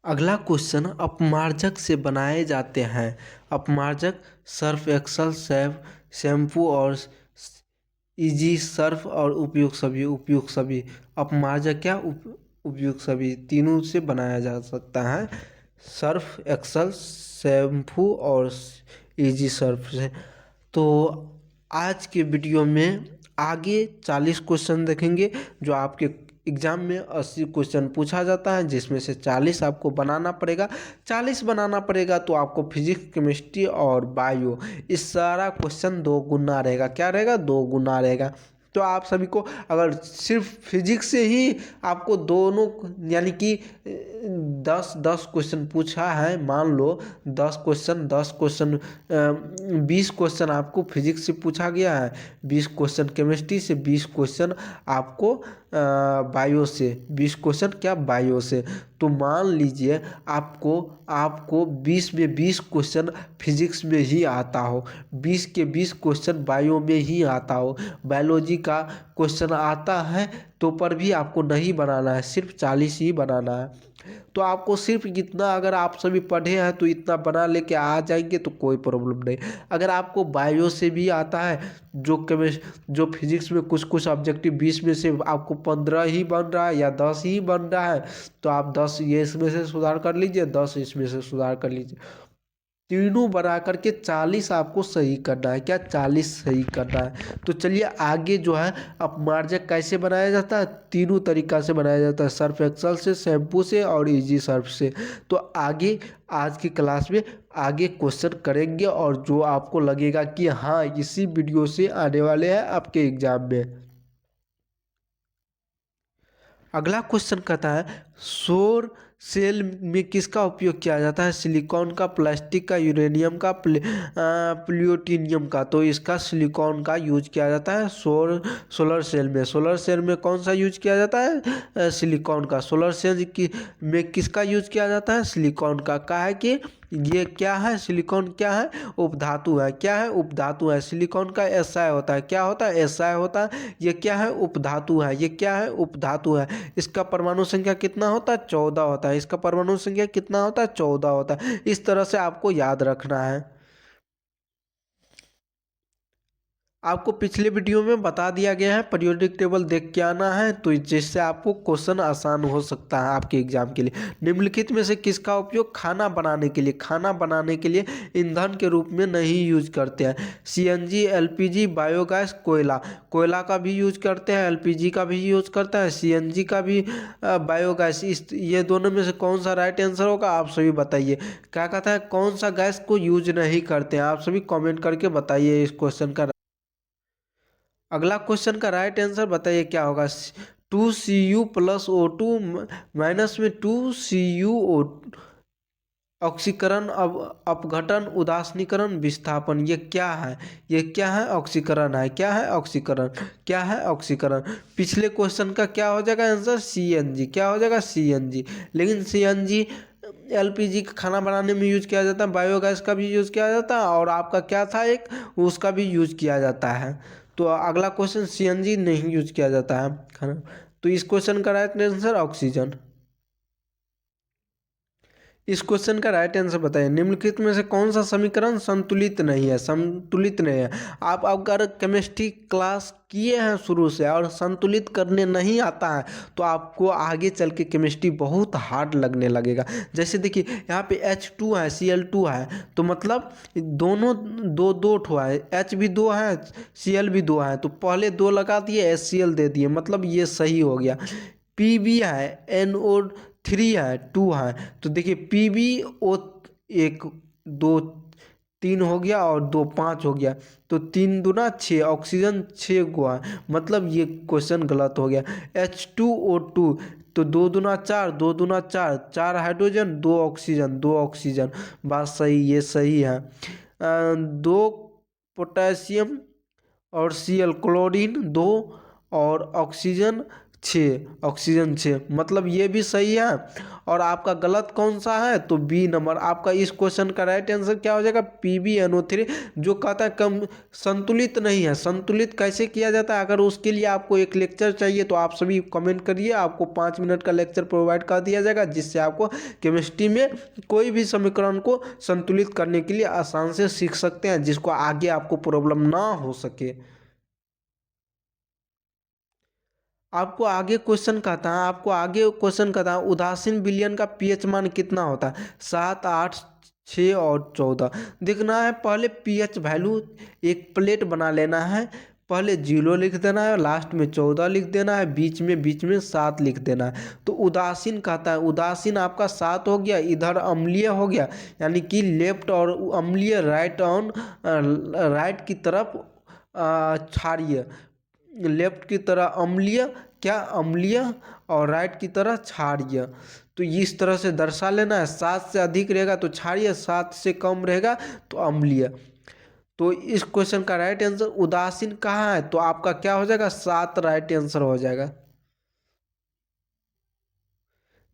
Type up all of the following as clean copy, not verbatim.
अगला क्वेश्चन अपमार्जक से बनाए जाते हैं। अपमार्जक सर्फ एक्सल शैम्पू और इजी सर्फ और उपयुक्त सभी अपमार्जक क्या उपयुक्त सभी तीनों से बनाया जा सकता है। सर्फ एक्सल शैम्पू और इजी सर्फ से। तो आज के वीडियो में आगे 40 क्वेश्चन देखेंगे जो आपके एग्जाम में 80 क्वेश्चन पूछा जाता है, जिसमें से 40 आपको बनाना पड़ेगा। 40 बनाना पड़ेगा तो आपको फिजिक्स, केमिस्ट्री और बायो इस सारा क्वेश्चन दो गुना रहेगा। क्या रहेगा? दो गुना रहेगा। तो आप सभी को अगर सिर्फ फिजिक्स से ही आपको दोनों यानी कि 10 क्वेश्चन पूछा है, मान लो 10 क्वेश्चन 20 क्वेश्चन आपको फिजिक्स से पूछा गया है, 20 क्वेश्चन केमिस्ट्री से, 20 क्वेश्चन आपको बायो से, 20 क्वेश्चन क्या बायो से। तो मान लीजिए आपको 20 में 20 क्वेश्चन फिजिक्स में ही आता हो, 20 के 20 क्वेश्चन बायो में ही आता हो, बायोलॉजी का क्वेश्चन आता है तो पर भी आपको नहीं बनाना है, सिर्फ 40 ही बनाना है। तो आपको सिर्फ इतना, अगर आप सभी पढ़े हैं तो इतना बना लेके आ जाएंगे तो कोई प्रॉब्लम नहीं। अगर आपको बायो से भी आता है, जो फिजिक्स में कुछ ऑब्जेक्टिव 20 में से आपको 15 ही बन रहा है या 10 ही बन रहा है, तो आप 10 ये इसमें से सुधार कर लीजिए, 10 इसमें से सुधार कर लीजिए। तीनों बना करके 40 आपको सही करना है। क्या? 40 सही करना है। तो चलिए आगे जो है अपमार्जक कैसे बनाया जाता है, तीनों तरीका से बनाया जाता है, सर्फ एक्सल से, शैम्पू से और इजी सर्फ से। तो आगे आज की क्लास में आगे क्वेश्चन करेंगे और जो आपको लगेगा कि हाँ इसी वीडियो से आने वाले हैं आपके एग्जाम में। अगला क्वेश्चन कहता है सौर सेल में किसका उपयोग किया जाता है? सिलिकॉन का, प्लास्टिक का, यूरेनियम का, प्लूटोनियम का। तो इसका सिलिकॉन का यूज किया जाता है सोलर सेल में। सोलर सेल में कौन सा यूज किया जाता है? सिलिकॉन का। सोलर सेल में किसका यूज किया जाता है? सिलिकॉन का। कहा है कि ये क्या है? सिलिकॉन क्या है? उपधातु है। क्या है? उपधातु है। सिलिकॉन का एसआई होता है। क्या होता है? एसआई होता है। ये क्या है? उपधातु है। ये क्या है? उपधातु है। इसका परमाणु संख्या कितना होता है? 14 होता है। इसका परमाणु संख्या कितना होता है? 14 होता है। इस तरह से आपको याद रखना है। आपको पिछले वीडियो में बता दिया गया है, पीरियोडिक टेबल देख के आना है, तो जिससे आपको क्वेश्चन आसान हो सकता है आपके एग्जाम के लिए। निम्नलिखित में से किसका उपयोग खाना बनाने के लिए ईंधन के रूप में नहीं यूज करते हैं? सीएनजी, एलपीजी, बायोगैस, कोयला का भी यूज करते हैं, एलपीजी का भी यूज करता है, सीएनजी का भी, बायोगैस। ये दोनों में से कौन सा राइट आंसर होगा आप सभी बताइए। क्या कहता है? कौन सा गैस को यूज नहीं करते हैं? आप सभी कॉमेंट करके बताइए इस क्वेश्चन का। अगला क्वेश्चन का राइट आंसर बताइए क्या होगा? 2Cu प्लस O2 माइनस में 2Cu ऑक्सीकरण, अपघटन, उदासीनीकरण, विस्थापन। ये क्या है? ये क्या है? ऑक्सीकरण है। क्या है? ऑक्सीकरण। क्या है? ऑक्सीकरण। पिछले क्वेश्चन का क्या हो जाएगा आंसर? सीएनजी। क्या हो जाएगा? सीएनजी। लेकिन सीएनजी एलपीजी का खाना बनाने में यूज किया जाता है, बायोगैस का भी यूज किया जाता है, और आपका क्या था एक, उसका भी यूज किया जाता है। तो अगला क्वेश्चन सीएनजी नहीं यूज किया जाता है खाना। तो इस क्वेश्चन का राइट आंसर ऑक्सीजन। इस क्वेश्चन का राइट आंसर बताइए। निम्नलिखित में से कौन सा समीकरण संतुलित नहीं है? संतुलित नहीं है। आप अगर केमिस्ट्री क्लास किए हैं शुरू से और संतुलित करने नहीं आता है तो आपको आगे चल के केमिस्ट्री बहुत हार्ड लगने लगेगा। जैसे देखिए यहाँ पे H2 है, Cl2 है, तो मतलब दोनों दो दो ठो है, H भी दो है, Cl भी दो है, तो पहले दो लगा दिए, HCl दे दिए, मतलब ये सही हो गया। Pb है, NO3 है, 2 है, तो देखिए PbO 1 2 3 हो गया और 2 5 हो गया, तो 3 दूना 6, ऑक्सीजन 6 गो है, मतलब ये क्वेश्चन गलत हो गया। H2O2 तो 2 दूना 4, 2 दूना 4, 4 हाइड्रोजन, 2 ऑक्सीजन, 2 ऑक्सीजन, बात सही, ये सही है। 2 पोटेशियम और Cl, क्लोरीन 2 और ऑक्सीजन छः, ऑक्सीजन छः, मतलब ये भी सही है। और आपका गलत कौन सा है, तो बी नंबर। आपका इस क्वेश्चन का राइट आंसर क्या हो जाएगा, PbNO3, जो कहता है कम संतुलित नहीं है। संतुलित कैसे किया जाता है, अगर उसके लिए आपको एक लेक्चर चाहिए तो आप सभी कमेंट करिए, आपको 5 मिनट का लेक्चर प्रोवाइड कर दिया जाएगा, जिससे आपको केमिस्ट्री में कोई भी समीकरण को संतुलित करने के लिए आसान से सीख सकते हैं, जिसको आगे आपको प्रॉब्लम ना हो सके। आपको आगे क्वेश्चन कहता है उदासीन विलयन का पीएच मान कितना होता है, 7, 8, 6 और 14। देखना है, पहले पीएच वैल्यू एक प्लेट बना लेना है, पहले 0 लिख देना है, लास्ट में 14 लिख देना है, बीच में 7 लिख देना है। तो उदासीन कहता है, उदासीन आपका 7 हो गया, इधर अम्लीय हो गया, यानी कि लेफ्ट और अम्लीय राइट की तरफ क्षारीय, लेफ्ट की तरह अम्लीय, क्या अम्लीय, और राइट की तरह क्षारीय। तो इस तरह से दर्शा लेना है, 7 से अधिक रहेगा तो क्षारीय, 7 से कम रहेगा तो अम्लीय। तो इस क्वेश्चन का राइट आंसर उदासीन कहाँ है, तो आपका क्या हो जाएगा, 7 राइट आंसर हो जाएगा।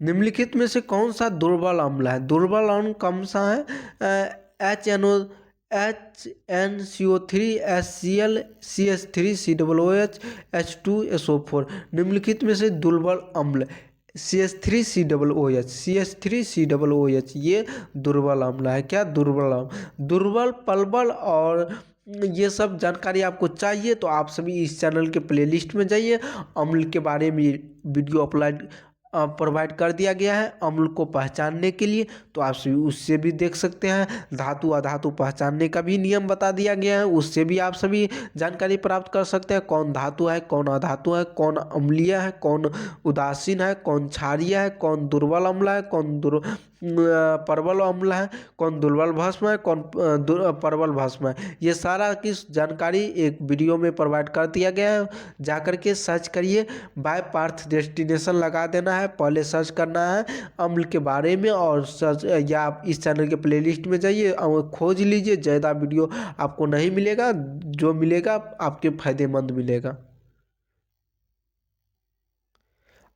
निम्नलिखित में से कौन सा दुर्बल अम्ल है, दुर्बल अम्ल कौन सा है, HNCO3, HCl, CH3, COOH, H2SO4। निम्नलिखित में से दुर्बल अम्ल CH3COOH, CH3COOH, ये दुर्बल अम्ल है। क्या दुर्बल अम्ल, दुर्बल, पलबल और ये सब जानकारी आपको चाहिए तो आप सभी इस चैनल के प्लेलिस्ट में जाइए, अम्ल के बारे में वीडियो अपलोड प्रोवाइड कर दिया गया है अम्ल को पहचानने के लिए, तो आप सभी उससे भी देख सकते हैं। धातु अधातु पहचानने का भी नियम बता दिया गया है, उससे भी आप सभी जानकारी प्राप्त कर सकते हैं। कौन धातु है, कौन अधातु है, कौन अम्लीय है, कौन उदासीन है, कौन क्षारीय है, कौन दुर्बल अम्ल है, कौन प्रबल अम्ल है, कौन दुर्बल भस्म है, कौन प्रबल भस्म है। ये सारा की जानकारी एक वीडियो में प्रोवाइड कर दिया गया है, जाकर के सर्च करिए, बाय पार्थ डेस्टिनेशन लगा देना है, पहले सर्च करना है अम्ल के बारे में, और सर्च या आप इस चैनल के प्लेलिस्ट में जाइए, खोज लीजिए। ज़्यादा वीडियो आपको नहीं मिलेगा, जो मिलेगा आपके फायदेमंद मिलेगा।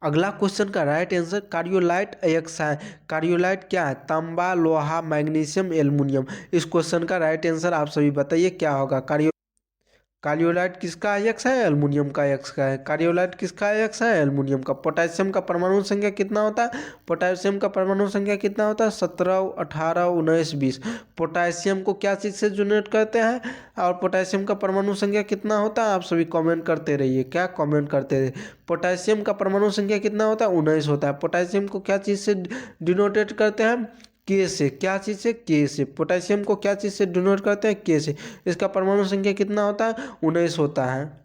अगला क्वेश्चन का राइट आंसर कार्योलाइट अयस्क है। कार्योलाइट क्या है, तांबा, लोहा, मैग्नीशियम, एल्युमिनियम। इस क्वेश्चन का राइट आंसर आप सभी बताइए क्या होगा। कार्योलाइट किसका अयस्क है, एल्युमिनियम का अयस्क है। कार्योलाइट किसका अयस्क है, एल्युमिनियम का। पोटेशियम का परमाणु संख्या कितना होता है, पोटेशियम का परमाणु संख्या कितना होता है, 17, 18, 19, 20। पोटेशियम को क्या चीज़ से जनरेट करते हैं, और पोटेशियम का परमाणु संख्या कितना होता है, आप सभी कमेंट करते रहिए, क्या कमेंट करते रहिए। पोटेशियम का परमाणु संख्या कितना होता है, 19 होता है। पोटेशियम को क्या चीज़ से डिनोटेट करते हैं, के से। क्या चीज़ से, के से। पोटेशियम को क्या चीज़ से डिनोट करते हैं, के से। इसका परमाणु संख्या कितना होता है, 19 होता है।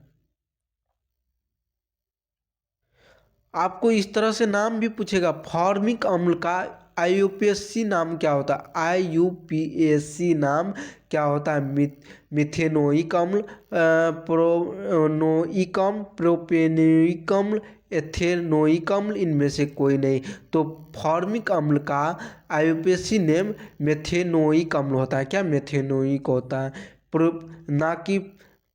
आपको इस तरह से नाम भी पूछेगा, फॉर्मिक अम्ल का IUPAC नाम क्या होता है, IUPAC नाम क्या होता है, मिथेनोइक अम्ल, प्रोनोइक अम्ल, प्रोपेनोइक अम्ल, एथेनोइक अम्ल, इनमें से कोई नहीं। तो फॉर्मिक अम्ल का IUPAC नेम मेथेनोइक अम्ल होता है। क्या, मेथेनोइक होता है, ना कि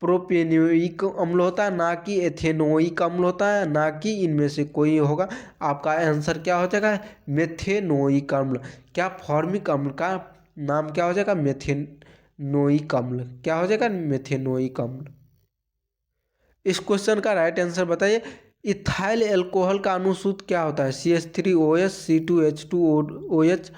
प्रोपेनोइक अम्ल होता है, ना कि एथेनोइक अम्ल होता है, ना कि इनमें से कोई होगा। आपका आंसर क्या हो जाएगा, मेथेनोइक अम्ल। क्या, फॉर्मिक अम्ल का नाम क्या हो जाएगा, मेथेनोइक अम्ल। क्या हो जाएगा, मेथेनोइक अम्ल। इस क्वेश्चन का राइट आंसर बताइए। इथाइल एल्कोहल का अनुसूत्र क्या होता है, CH3OH, C2H2OH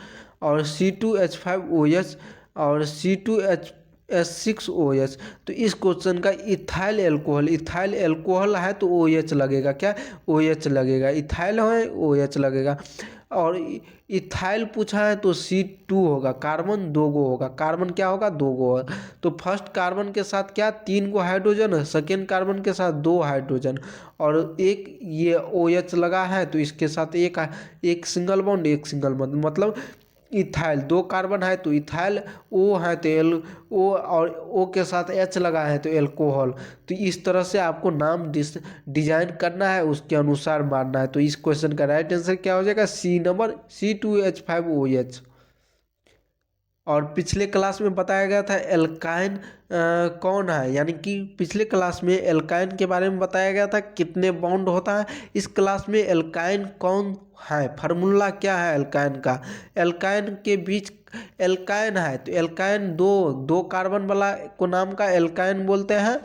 और C2H5OH और C2H6OH। तो इस क्वेश्चन का इथाइल एल्कोहल है तो OH लगेगा। क्या, OH लगेगा। इथाइल है, OH लगेगा। और इथाइल पूछा है तो C2 होगा, कार्बन 2 गो होगा। कार्बन क्या होगा, 2 गो होगा। तो फर्स्ट कार्बन के साथ क्या, 3 गो हाइड्रोजन है, सेकेंड कार्बन के साथ 2 हाइड्रोजन, और एक ये OH लगा है तो इसके साथ एक सिंगल बॉन्ड, एक सिंगल बॉन्ड। मतलब इथाइल 2 कार्बन है तो इथाइल, O है तो O, और O के साथ H लगा है तो एल्कोहल। तो इस तरह से आपको नाम डिजाइन करना है, उसके अनुसार मारना है। तो इस क्वेश्चन का राइट आंसर क्या हो जाएगा, C नंबर, C2H5OH। और पिछले क्लास में बताया गया था एल्काइन कौन है, यानी कि पिछले क्लास में एल्काइन के बारे में बताया गया था कितने बॉन्ड होता है। इस क्लास में एल्काइन कौन है, फार्मूला क्या है एल्काइन का। एल्काइन के बीच एल्काइन है तो एल्काइन दो दो कार्बन वाला को नाम का एल्काइन बोलते हैं।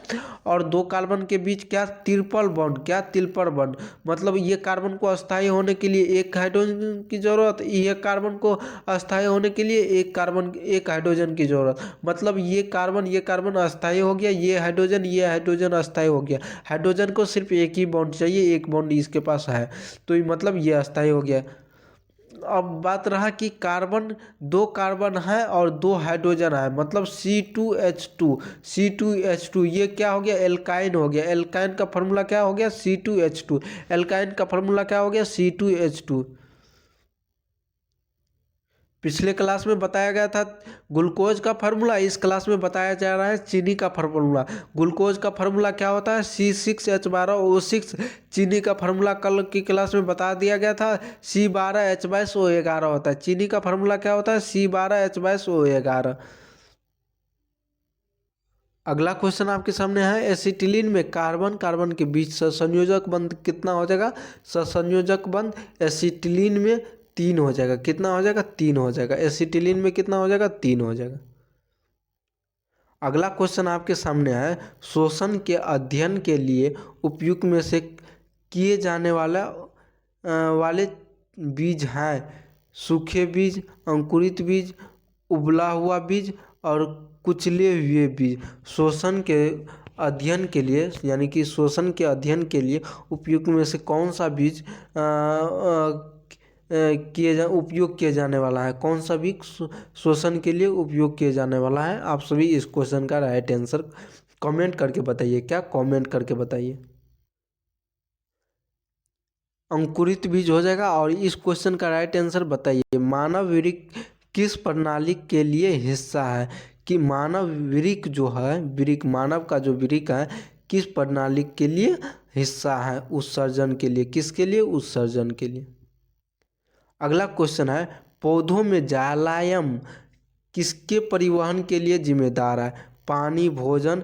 और दो कार्बन के बीच क्या ट्रिपल बॉन्ड, क्या ट्रिपल बॉन्ड, मतलब ये कार्बन को अस्थायी होने के लिए एक हाइड्रोजन की जरूरत, ये कार्बन को अस्थायी होने के लिए एक हाइड्रोजन की जरूरत। मतलब ये कार्बन अस्थायी हो गया, ये हाइड्रोजन अस्थायी हो गया। हाइड्रोजन को सिर्फ एक ही बॉन्ड चाहिए, एक बॉन्ड इसके पास है तो मतलब ये अस्थायी हो गया। अब बात रहा कि कार्बन, दो कार्बन है और दो हाइड्रोजन है, मतलब C2H2 ये क्या हो गया, एल्काइन हो गया। एल्काइन का फॉर्मूला क्या हो गया, C2H2। एल्काइन का फॉर्मूला क्या हो गया, C2H2। पिछले क्लास में बताया गया था ग्लूकोज का फार्मूला, इस क्लास में बताया जा रहा है चीनी का फार्मूला। ग्लूकोज का फार्मूला क्या होता है, C6H12O6। चीनी का फार्मूला कल की क्लास में बता दिया गया था, C12H22O11 होता है। चीनी का फार्मूला क्या होता है, C12H22O11। अगला क्वेश्चन आपके सामने है, एसिटिलीन में कार्बन कार्बन के बीच सहसंयोजक बंध कितना हो जाएगा। सहसंयोजक बंध एसिटिलीन में 3 हो जाएगा। कितना हो जाएगा, 3 हो जाएगा। एसिटिलीन में कितना हो जाएगा, 3 हो जाएगा। अगला क्वेश्चन आपके सामने है, श्वसन के अध्ययन के लिए उपयुक्त में से किए जाने वाले बीज हैं सूखे बीज, अंकुरित बीज, उबला हुआ बीज और कुचले हुए बीज। श्वसन के अध्ययन के लिए, यानी कि श्वसन के अध्ययन के लिए उपयुक्त में से कौन सा बीज उपयोग किया जाने वाला है, कौन सा भी श्वसन के लिए उपयोग किया जाने वाला है। आप सभी इस क्वेश्चन का राइट आंसर कमेंट करके बताइए। क्या कमेंट करके बताइए। अंकुरित बीज हो जाएगा। और इस क्वेश्चन का राइट आंसर बताइए, मानव वृक्क किस प्रणाली के लिए हिस्सा है। कि मानव वृक्क जो है, वृक्क मानव का जो वृक्क है किस प्रणाली के लिए हिस्सा है, उत्सर्जन के लिए। किसके लिए, उत्सर्जन के लिए। अगला क्वेश्चन है, पौधों में जालायम किसके परिवहन के लिए जिम्मेदार है। पानी, भोजन,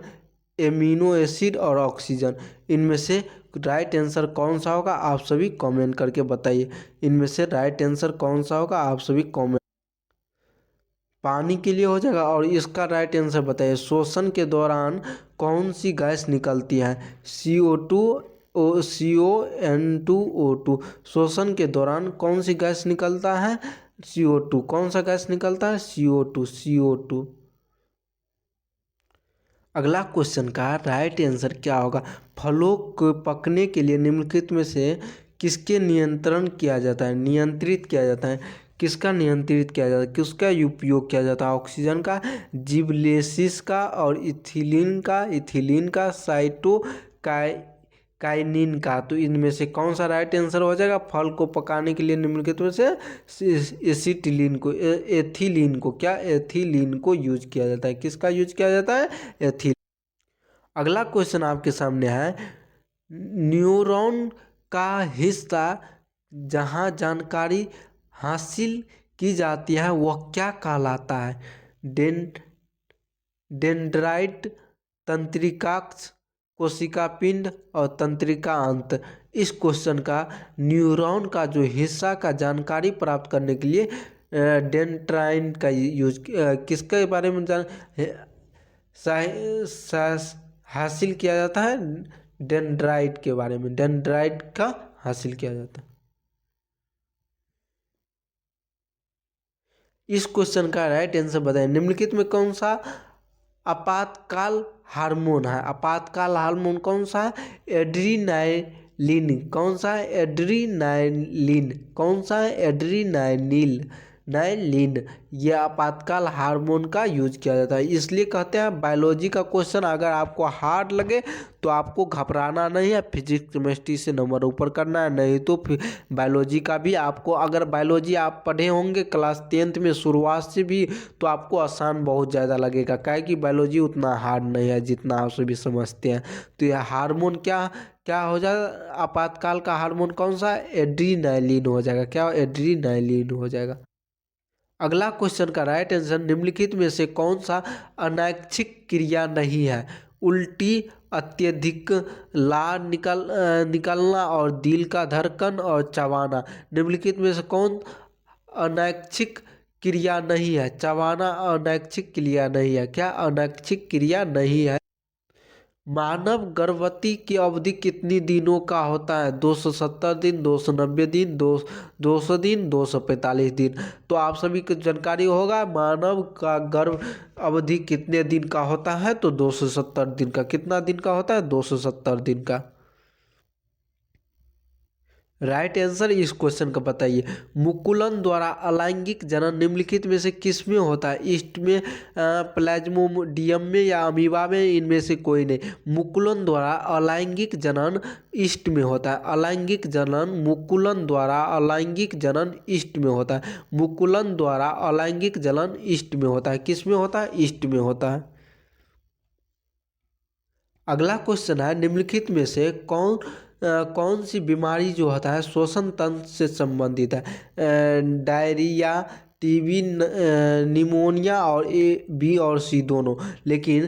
एमिनो एसिड और ऑक्सीजन। इनमें से राइट आंसर कौन सा होगा, आप सभी कमेंट करके बताइए। इनमें से राइट आंसर कौन सा होगा, आप सभी कमेंट। पानी के लिए हो जाएगा। और इसका राइट आंसर बताइए, श्वसन के दौरान कौन सी गैस निकलती है। CO2 श्वसन के दौरान कौन सी गैस निकलता है, CO2। कौन सा गैस निकलता है, CO2। अगला क्वेश्चन का राइट आंसर क्या होगा, फलों को पकने के लिए निम्नलिखित में से किसके नियंत्रित किया जाता है। किसका नियंत्रित किया जाता है, किसका उपयोग किया जाता है। ऑक्सीजन का, जिबरेलिस का और इथिलीन का, साइटोकाइनिन का। तो इनमें से कौन सा राइट आंसर हो जाएगा, फल को पकाने के लिए निम्नलिखित में से एथिलीन को यूज किया जाता है। किसका यूज किया जाता है, एथिलीन। अगला क्वेश्चन आपके सामने है, न्यूरॉन का हिस्सा जहाँ जानकारी हासिल की जाती है वह क्या कहलाता है। डेंड्राइट, तंत्रिकाक्ष, कोशिका पिंड और तंत्रिका अंत। इस क्वेश्चन का न्यूरॉन का जो हिस्सा का जानकारी प्राप्त करने के लिए डेंड्राइट का यूज किसके बारे में हासिल किया जाता है, डेंड्राइट के बारे में। डेंड्राइट का हासिल किया जाता है। इस क्वेश्चन का राइट आंसर बताएं, निम्नलिखित में कौन सा आपातकाल हार्मोन है। आपातकाल हार्मोन कौन सा है, एड्रीनालिन। कौन सा है, एड्रीनालिन। कौन सा है, एड्रीनालिन। ये आपातकाल हार्मोन का यूज किया जाता है। इसलिए कहते हैं बायोलॉजी का क्वेश्चन अगर आपको हार्ड लगे तो आपको घबराना नहीं है, फिजिक्स केमिस्ट्री से नंबर ऊपर करना है। नहीं तो फिर बायोलॉजी का भी आपको, अगर बायोलॉजी आप पढ़े होंगे क्लास 10th में शुरुआत से भी, तो आपको आसान बहुत ज़्यादा लगेगा। काहे कि बायोलॉजी उतना हार्ड नहीं है जितना आप सभी समझते हैं। तो यह हार्मोन क्या क्या हो जाएगा, आपातकाल का हार्मोन कौन सा, एड्रीनालिन हो जाएगा। क्या, एड्रीनालिन हो जाएगा। अगला क्वेश्चन का राइट आंसर निम्नलिखित में से कौन सा अनैच्छिक क्रिया नहीं है? उल्टी, अत्यधिक लार निकलना और दिल का धड़कन और चबाना। निम्नलिखित में से कौन अनैच्छिक क्रिया नहीं है? चबाना अनैच्छिक क्रिया नहीं है। क्या अनैच्छिक क्रिया नहीं है? मानव गर्भवती की अवधि कितनी दिनों का होता है? 270 दिन, 290 दिन, 200 दिन, 245 दिन। तो आप सभी को जानकारी होगा मानव का गर्भ अवधि कितने दिन का होता है? तो 270 दिन का। कितना दिन का होता है? 270 दिन का। राइट आंसर इस क्वेश्चन का बताइए। मुकुलन द्वारा अलैंगिक जनन निम्नलिखित में से किस में होता है? ईस्ट में, प्लाज्मोडियम में या अमीबा में? इनमें से कोई नहीं। मुकुलन द्वारा अलैंगिक जनन ईस्ट में होता है। अलैंगिक जनन, मुकुलन द्वारा अलैंगिक जनन ईस्ट में होता है। मुकुलन द्वारा अलैंगिक जनन ईस्ट में होता है। किस में होता है? ईस्ट में होता है। अगला क्वेश्चन है निम्नलिखित में से कौन सी बीमारी जो होता है श्वसन तंत्र से संबंधित है? डायरिया, टीबी, निमोनिया और ए, बी और सी दोनों। लेकिन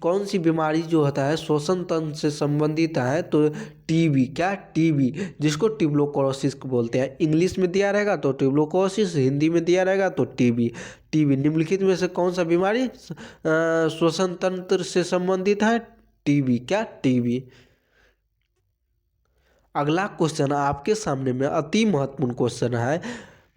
कौन सी बीमारी जो होता है श्वसन तंत्र से संबंधित है? तो टीबी। क्या? टीबी, जिसको ट्यूबरकुलोसिस बोलते हैं। इंग्लिश में दिया रहेगा तो ट्यूबरकुलोसिस, हिंदी में दिया रहेगा तो टीबी। टीबी निम्नलिखित में से कौन सा बीमारी श्वसन तंत्र से संबंधित है? टीबी। क्या? टीबी। अगला क्वेश्चन आपके सामने में अति महत्वपूर्ण क्वेश्चन है।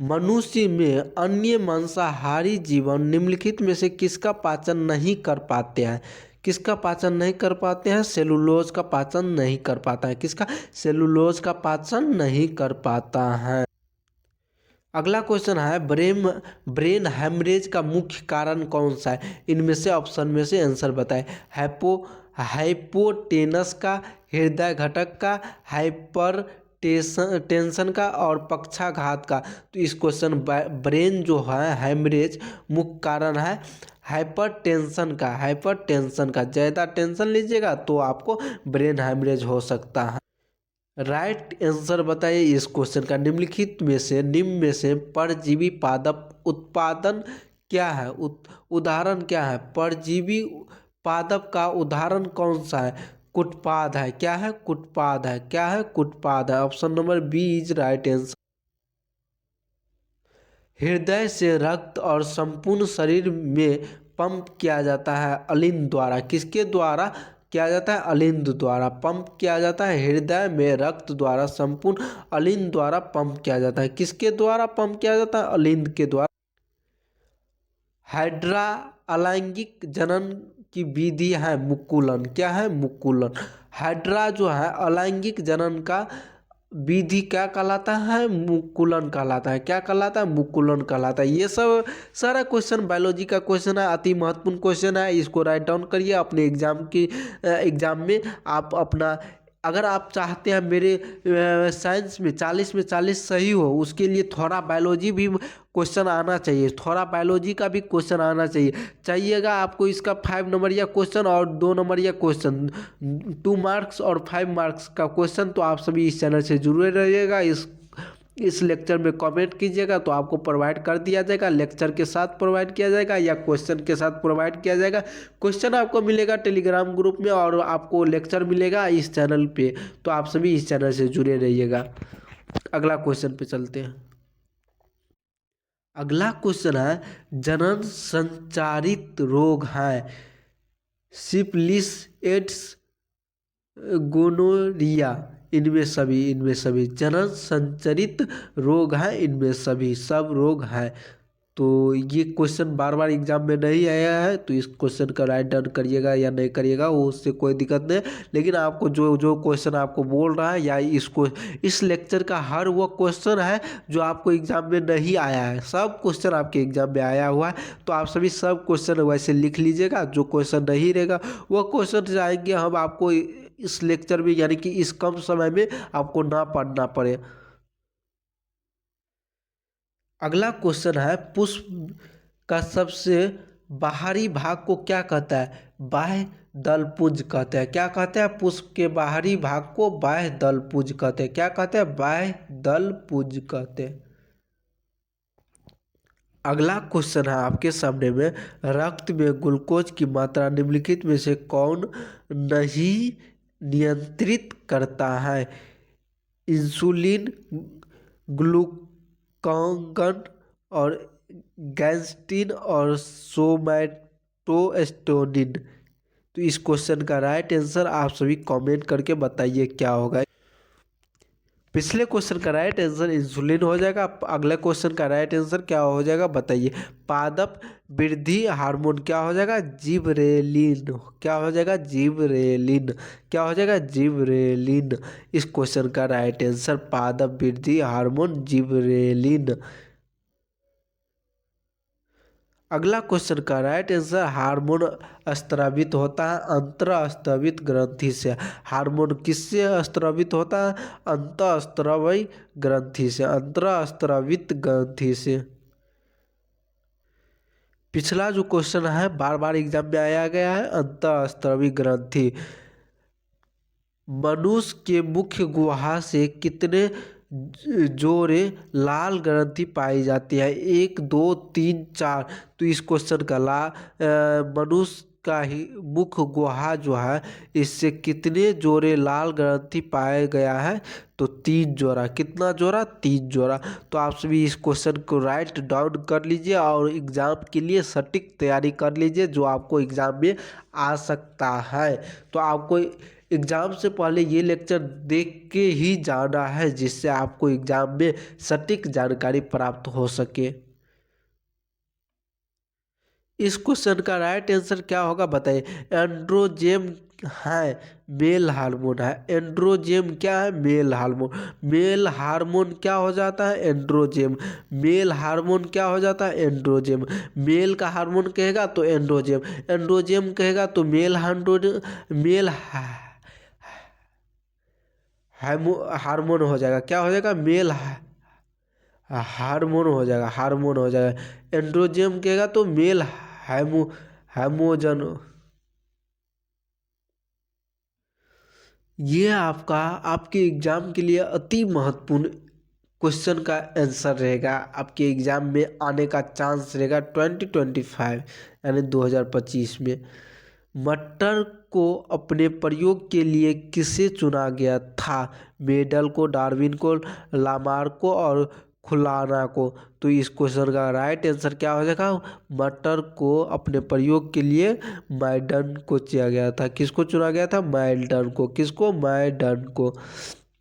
मनुष्य में अन्य मांसाहारी जीवन निम्नलिखित में से किसका पाचन नहीं कर पाते हैं? किसका पाचन नहीं कर पाते हैं? सेलुलोज का पाचन नहीं कर पाता है। किसका? सेलुलोज का पाचन नहीं कर पाता है। अगला क्वेश्चन है ब्रेन हैमरेज का मुख्य कारण कौन सा है? इनमें से ऑप्शन में से आंसर बताएं। हाइपोटेनस का, हृदय घटक का, हाइपर टेंशन का और पक्षाघात का। तो इस क्वेश्चन ब्रेन जो है हैमरेज मुख्य कारण है हाइपरटेंशन का। ज़्यादा टेंशन लीजिएगा तो आपको ब्रेन हैमरेज हो सकता है। राइट आंसर बताइए इस क्वेश्चन का। निम्न में से परजीवी पादप उत्पादन क्या है? उदाहरण क्या है? परजीवी पादप का उदाहरण कौन सा है? कुटपाद है। क्या है? कुटपाद है। क्या है? कुटपाद है। Option number B is right answer. हृदय से रक्त और संपूर्ण शरीर में पंप किया जाता है अलिंद द्वारा। किसके द्वारा किया जाता है? अलिंद द्वारा पंप किया जाता है। हृदय में रक्त द्वारा संपूर्ण अलिंद द्वारा पंप किया जाता है। किसके द्वारा पंप किया जाता है? अलिंद के द्वारा। हाइड्रा अलैंगिक जनन की विधि है मुकुलन। क्या है? मुकुलन। हाइड्रा जो है अलैंगिक जनन का विधि क्या कहलाता है? मुकुलन कहलाता है। क्या कहलाता है? मुकुलन कहलाता है। ये सब सारा क्वेश्चन बायोलॉजी का क्वेश्चन है, अति महत्वपूर्ण क्वेश्चन है। इसको राइट डाउन करिए अपने एग्जाम में। आप अपना अगर आप चाहते हैं मेरे साइंस में 40 में 40 सही हो, उसके लिए थोड़ा बायोलॉजी भी क्वेश्चन आना चाहिए। थोड़ा बायोलॉजी का भी क्वेश्चन आना चाहिएगा आपको। इसका 5 नंबरिया क्वेश्चन और 2 नंबरिया क्वेश्चन, 2 मार्क्स और 5 मार्क्स का क्वेश्चन। तो आप सभी इस चैनल से जुड़े रहिएगा। इस लेक्चर में कमेंट कीजिएगा तो आपको प्रोवाइड कर दिया जाएगा। लेक्चर के साथ प्रोवाइड किया जाएगा या क्वेश्चन के साथ प्रोवाइड किया जाएगा। क्वेश्चन आपको मिलेगा टेलीग्राम ग्रुप में और आपको लेक्चर मिलेगा इस चैनल पे। तो आप सभी इस चैनल से जुड़े रहिएगा। अगला क्वेश्चन पे चलते हैं। अगला क्वेश्चन है जनन संचारित रोग है सिफिलिस, एड्स, गोनोरिया। इनमें सभी जनन संचरित रोग हैं। इनमें सभी सब रोग हैं। तो ये क्वेश्चन बार बार एग्जाम में नहीं आया है, तो इस क्वेश्चन का राइट डाउन करिएगा या नहीं करिएगा वो उससे कोई दिक्कत नहीं। लेकिन आपको जो क्वेश्चन आपको बोल रहा है या इस लेक्चर का हर वो क्वेश्चन है जो आपको एग्जाम में नहीं आया है, सब क्वेश्चन आपके एग्जाम में आया हुआ है। तो आप सभी सब क्वेश्चन वैसे लिख लीजिएगा। जो क्वेश्चन नहीं रहेगा वो क्वेश्चन जाएंगे हम आपको इस लेक्चर में, यानी कि इस कम समय में आपको ना पढ़ना पड़े। अगला क्वेश्चन है पुष्प का सबसे बाहरी भाग को क्या कहता है? बाह्य दलपुंज कहते हैं। क्या कहते हैं? पुष्प के बाहरी भाग को बाह्य दलपुंज कहते हैं। क्या कहते हैं? बाह्य दलपुंज कहते हैं। अगला क्वेश्चन है आपके सामने में, रक्त में ग्लूकोज की मात्रा निम्नलिखित में से कौन नहीं नियंत्रित करता है? इंसुलिन, ग्लूकागॉन और गैस्ट्रिन और सोमैटोस्टेरोन। तो इस क्वेश्चन का राइट आंसर आप सभी कमेंट करके बताइए क्या होगा। पिछले क्वेश्चन का राइट आंसर इंसुलिन हो जाएगा। अगले क्वेश्चन का राइट आंसर क्या हो जाएगा बताइए। पादप वृद्धि हार्मोन क्या हो जाएगा? जिबरेलिन। क्या हो जाएगा? जिबरेलिन। क्या हो जाएगा? जिबरेलिन। इस क्वेश्चन का राइट आंसर पादप वृद्धि हार्मोन जिबरेलिन। अगला क्वेश्चन का राइट आंसर हार्मोन स्रावित होता है अंतःस्रावित ग्रंथि से। हार्मोन किससे स्रावित होता है? अंतःस्रावी ग्रंथि से, अंतःस्रावित ग्रंथि से। पिछला जो क्वेश्चन है बार बार एग्जाम में आया गया है, अंतःस्रावी ग्रंथि। मनुष्य के मुख्य गुहा से कितने जोड़े लाल ग्रंथि पाई जाती है? 1, 2, 3, 4। तो इस क्वेश्चन का मनुष्य का ही मुख्य गुहा जो है इससे कितने जोड़े लाल ग्रंथि पाया गया है? तो 3 जोड़ा। कितना जोड़ा? 3 जोड़ा। तो आप सभी इस क्वेश्चन को राइट डाउन कर लीजिए और एग्जाम के लिए सटीक तैयारी कर लीजिए जो आपको एग्जाम में आ सकता है। तो आपको एग्ज़ाम से पहले ये लेक्चर देख के ही जाना है जिससे आपको एग्ज़ाम में सटीक जानकारी प्राप्त हो सके। इस क्वेश्चन का राइट आंसर क्या होगा बताइए। एंड्रोजेन है मेल हार्मोन है। एंड्रोजेन क्या है? Male hormone. मेल हार्मोन क्या हो जाता है? एंड्रोजेन। मेल हार्मोन क्या हो जाता है? एंड्रोजेन। मेल का हार्मोन कहेगा तो एंड्रोजेन, एंड्रोजेन कहेगा तो मेल हार्मोन, मेल हार्मोन हो जाएगा। क्या हो जाएगा? मेल हार्मोन हो जाएगा, हार्मोन हो जाएगा। एंड्रोजेन कहेगा तो मेल हार्मोजन। ये आपका आपके एग्जाम के लिए अति महत्वपूर्ण क्वेश्चन का आंसर रहेगा। आपके एग्जाम में आने का चांस रहेगा 2025 यानी 2025 में। मटर को अपने प्रयोग के लिए किसे चुना गया था? मेंडल को, डार्विन को, लामार्क और खुलाना को। तो इस क्वेश्चन का राइट आंसर क्या हो जाएगा? मटर को अपने प्रयोग के लिए मैडन को चुना गया था। किसको चुना गया था? मैल्डन को। किसको? मैडन को।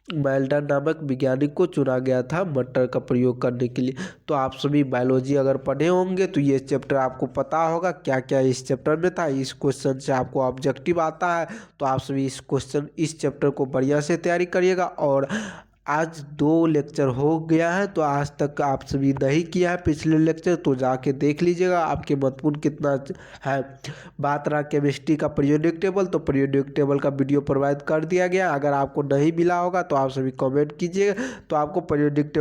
मैल्डन नामक वैज्ञानिक को चुना गया था मटर का प्रयोग करने के लिए। तो आप सभी बायोलॉजी अगर पढ़े होंगे तो ये चैप्टर आपको पता होगा क्या क्या इस चैप्टर में था। इस क्वेश्चन से आपको ऑब्जेक्टिव आता है तो आप सभी इस चैप्टर को बढ़िया से तैयारी करिएगा। और आज 2 लेक्चर हो गया है तो आज तक आप सभी नहीं किया है पिछले लेक्चर तो जाके देख लीजिएगा आपके महत्वपूर्ण कितना है। बात रहा केमिस्ट्री का पीरियोडिक टेबल, तो पीरियोडिक टेबल का वीडियो प्रोवाइड कर दिया गया। अगर आपको नहीं मिला होगा तो आप सभी कमेंट कीजिएगा तो आपको पीरियोडिक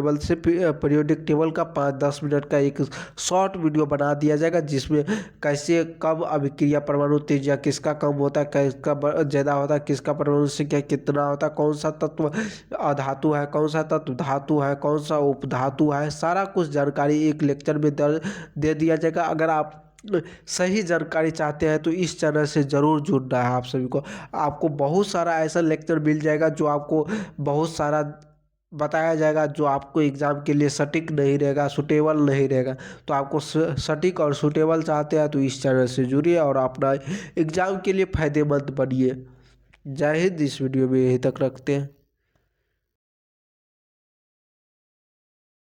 टेबल का 5-10 मिनट का एक शॉर्ट वीडियो बना दिया जाएगा जिसमें कैसे कब अभिक्रिया परमाणु त्रिज्या किसका कम होता है, किसका ज़्यादा होता है, किसका परमाणु संख्या कितना होता है, कौन सा तत्व अधातु है, कौन सा तत्व धातु है, कौन सा उपधातु है, सारा कुछ जानकारी एक लेक्चर में दे दिया जाएगा। अगर आप सही जानकारी चाहते हैं तो इस चैनल से ज़रूर जुड़ना है आप सभी को। आपको बहुत सारा ऐसा लेक्चर मिल जाएगा जो आपको बहुत सारा बताया जाएगा जो आपको एग्ज़ाम के लिए सटीक नहीं रहेगा, सूटेबल नहीं रहेगा। तो आपको सटीक और सूटेबल चाहते हैं तो इस चैनल से जुड़िए और अपना एग्ज़ाम के लिए फ़ायदेमंद बनिए। जय हिंद। इस वीडियो में यहीं तक रखते हैं।